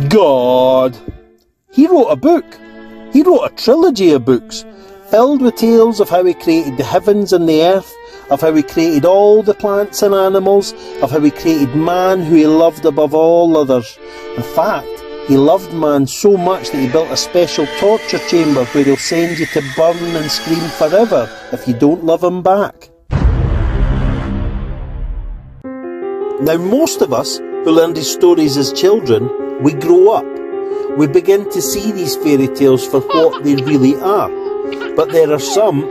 God. He wrote a book. He wrote a trilogy of books, filled with tales of how he created the heavens and the earth, of how he created all the plants and animals, of how he created man who he loved above all others. In fact, he loved man so much that he built a special torture chamber where he'll send you to burn and scream forever if you don't love him back. Now, most of us who learned his stories as children, we grow up. We begin to see these fairy tales for what they really are. But there are some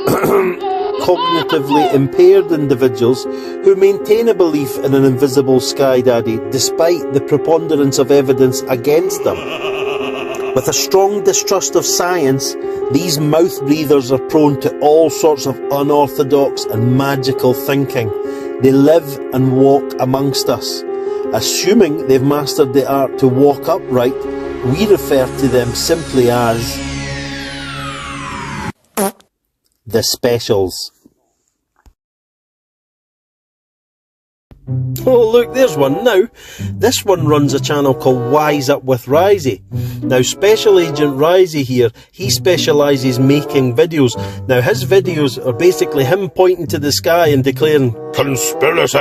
cognitively impaired individuals who maintain a belief in an invisible sky daddy despite the preponderance of evidence against them. With a strong distrust of science, these mouth breathers are prone to all sorts of unorthodox and magical thinking. They live and walk amongst us. Assuming they've mastered the art to walk upright, we refer to them simply as the specials. Oh look, there's one now. This one runs a channel called Wise Up with Risey. Now Special Agent Risey here, he specialises making videos. Now his videos are basically him pointing to the sky and declaring conspiracy.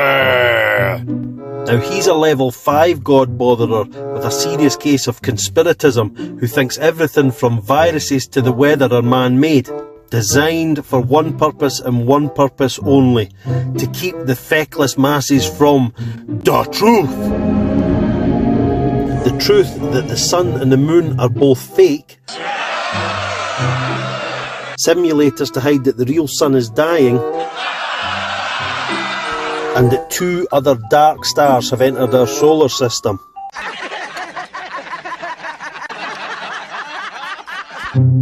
Now he's a level 5 god botherer with a serious case of conspiratism who thinks everything from viruses to the weather are man-made. Designed for one purpose and one purpose only, to keep the feckless masses from the truth. The truth that the sun and the moon are both fake. Simulators to hide that the real sun is dying. And that 2 other dark stars have entered our solar system.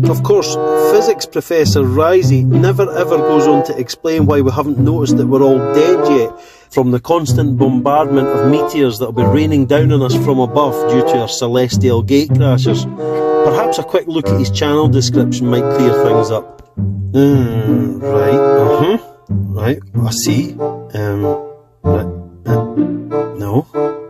Of course, physics professor Risey never ever goes on to explain why we haven't noticed that we're all dead yet from the constant bombardment of meteors that will be raining down on us from above due to our celestial gatecrashers. Perhaps a quick look at his channel description might clear things up. Right, I see. No.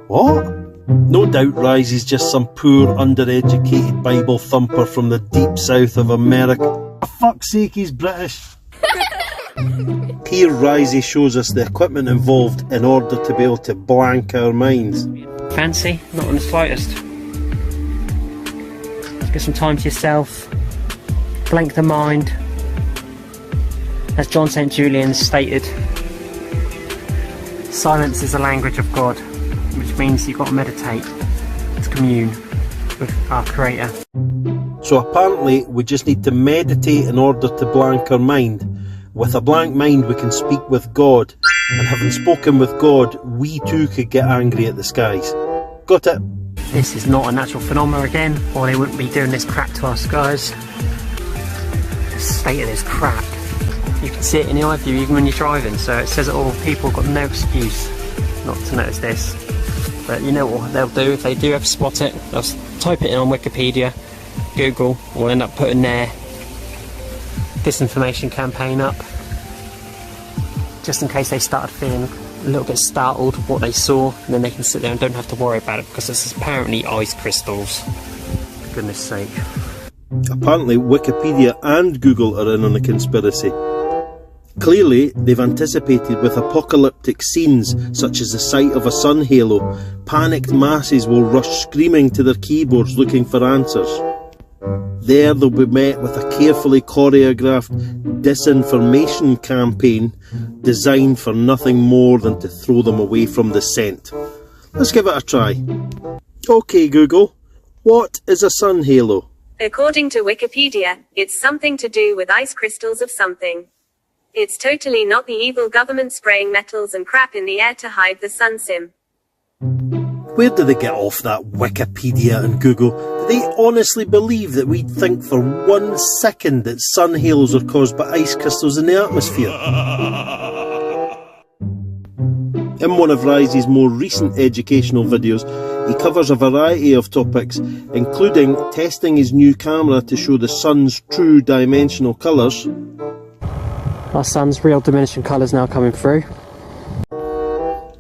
What? No doubt Risey's just some poor, undereducated Bible thumper from the deep south of America. For fuck's sake, he's British. Here Risey shows us the equipment involved in order to be able to blank our minds. Fancy? Not in the slightest. Get some time to yourself. Blank the mind. As John St. Julian stated, silence is the language of God, which means you've got to meditate to commune with our Creator. So apparently we just need to meditate in order to blank our mind. With a blank mind we can speak with God, and having spoken with God, we too could get angry at the skies. Got it? This is not a natural phenomenon again, or they wouldn't be doing this crap to us, guys. The state of this crap. You can see it in the eye view even when you're driving, so it says it all. People have got no excuse not to notice this. But you know what they'll do if they do ever spot it? They'll type it in on Wikipedia, Google, will end up putting their disinformation campaign up, just in case they started feeling a little bit startled with what they saw, and then they can sit there and don't have to worry about it because this is apparently ice crystals. For goodness sake. Apparently Wikipedia and Google are in on the conspiracy. Clearly, they've anticipated with apocalyptic scenes such as the sight of a sun halo, panicked masses will rush screaming to their keyboards looking for answers. There they'll be met with a carefully choreographed disinformation campaign designed for nothing more than to throw them away from the scent. Let's give it a try. OK Google, what is a sun halo? According to Wikipedia, it's something to do with ice crystals of something. It's totally not the evil government spraying metals and crap in the air to hide the sun sim. Where do they get off that Wikipedia and Google? Do they honestly believe that we'd think for 1 second that sun halos are caused by ice crystals in the atmosphere? In one of Risey's more recent educational videos, he covers a variety of topics, including testing his new camera to show the sun's true dimensional colours. Our sun's real diminishing colours now coming through.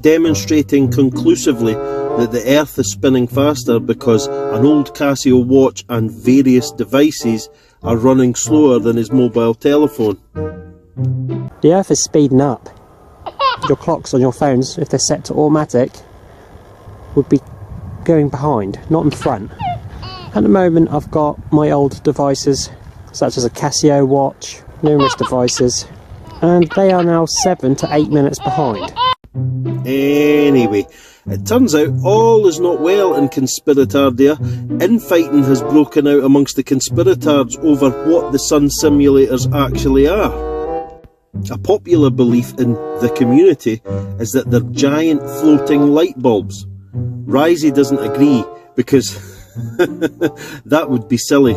demonstrating conclusively that the Earth is spinning faster because an old Casio watch and various devices are running slower than his mobile telephone. The Earth is speeding up. Your clocks on your phones, if they're set to automatic, would be going behind, not in front. At the moment I've got my old devices, such as a Casio watch, numerous devices, and they are now 7 to 8 minutes behind. Anyway, it turns out all is not well in Conspiratardia. Infighting has broken out amongst the conspiratards over what the sun simulators actually are. A popular belief in the community is that they're giant floating light bulbs. Risey doesn't agree because that would be silly.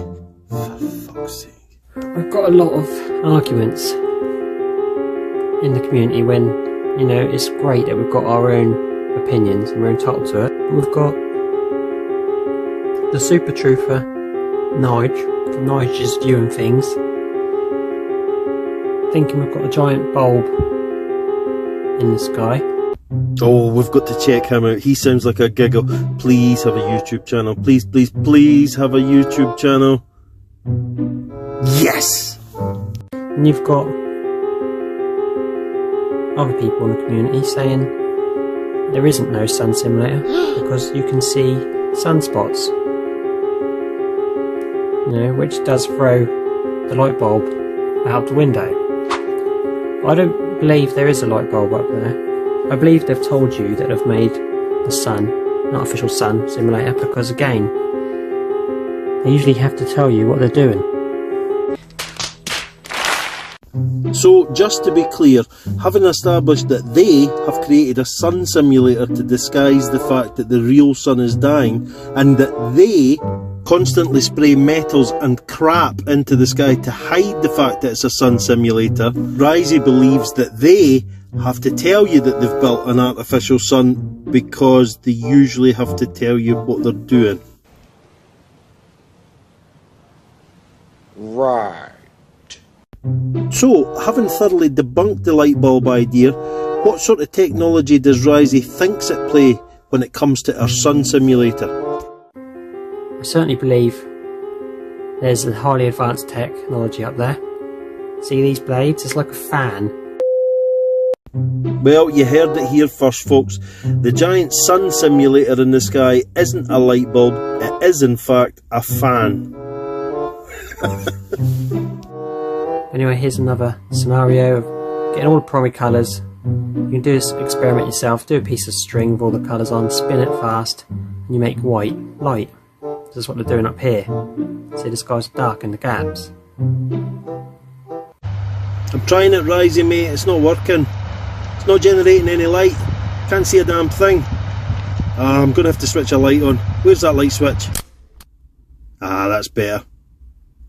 For fuck's sake. We've got a lot of arguments in the community when, you know, it's great that we've got our own opinions and we're entitled to it. We've got the super truther, Nige, from Nige's Viewing Things, thinking we've got a giant bulb in the sky. Oh, we've got to check him out. He sounds like a giggle. Please have a YouTube channel. Please, please, please have a YouTube channel. Yes! And you've got other people in the community saying there isn't no sun simulator because you can see sunspots. You know, which does throw the light bulb out the window. I don't believe there is a light bulb up there. I believe they've told you that they've made the sun, an artificial sun simulator, because again, they usually have to tell you what they're doing. So, just to be clear, having established that they have created a sun simulator to disguise the fact that the real sun is dying, and that they constantly spray metals and crap into the sky to hide the fact that it's a sun simulator, Risey believes that they have to tell you that they've built an artificial sun because they usually have to tell you what they're doing. Right. So, having thoroughly debunked the light bulb idea, what sort of technology does Risey think's at play when it comes to our sun simulator? I certainly believe there's a highly advanced technology up there. See these blades? It's like a fan. Well, you heard it here first, folks. The giant sun simulator in the sky isn't a light bulb, it is in fact a fan. Anyway, here's another scenario of getting all the primary colours. You can do this experiment yourself, do a piece of string with all the colours on, spin it fast, and you make white light. This is what they're doing up here. See, the skies are dark in the gaps. I'm trying it, Risey, mate, it's not working. It's not generating any light. Can't see a damn thing. I'm going to have to switch a light on. Where's that light switch? Ah, that's better.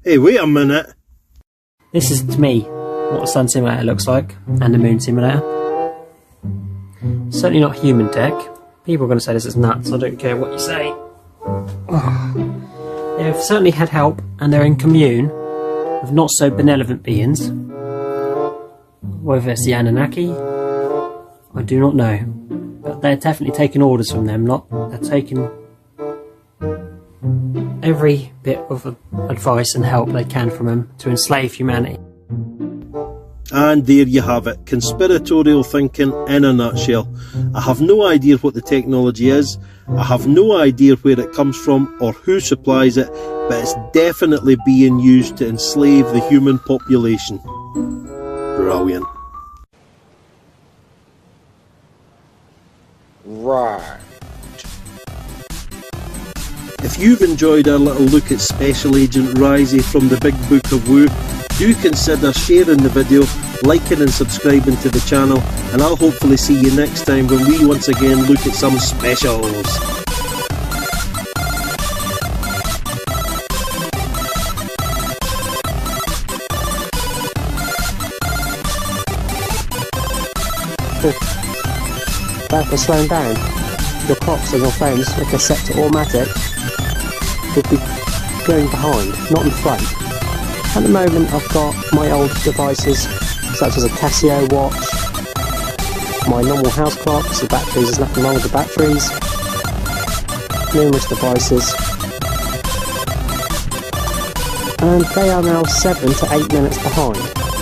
Hey, wait a minute. This is, to me, what the sun simulator looks like, and the moon simulator. Certainly not human tech. People are going to say this is nuts, I don't care what you say. They've certainly had help, and they're in commune with not so benevolent beings. Whether it's the Anunnaki, I do not know. But they're definitely taking orders from them lot. They're taking every bit of advice and help they can from them to enslave humanity. And there you have it, conspiratorial thinking in a nutshell. I have no idea what the technology is, I have no idea where it comes from or who supplies it, but it's definitely being used to enslave the human population. Brilliant. Right. If you've enjoyed our little look at Special Agent Risey from the Big Book of Woo, do consider sharing the video, liking and subscribing to the channel, and I'll hopefully see you next time when we once again look at some specials. But if they're slowing down, your clocks on your phones, if they're set to automatic, would be going behind, not in front. At the moment I've got my old devices, such as a Casio watch, my normal house clocks, the batteries, there's nothing wrong with the batteries. Numerous devices. And they are now 7 to 8 minutes behind.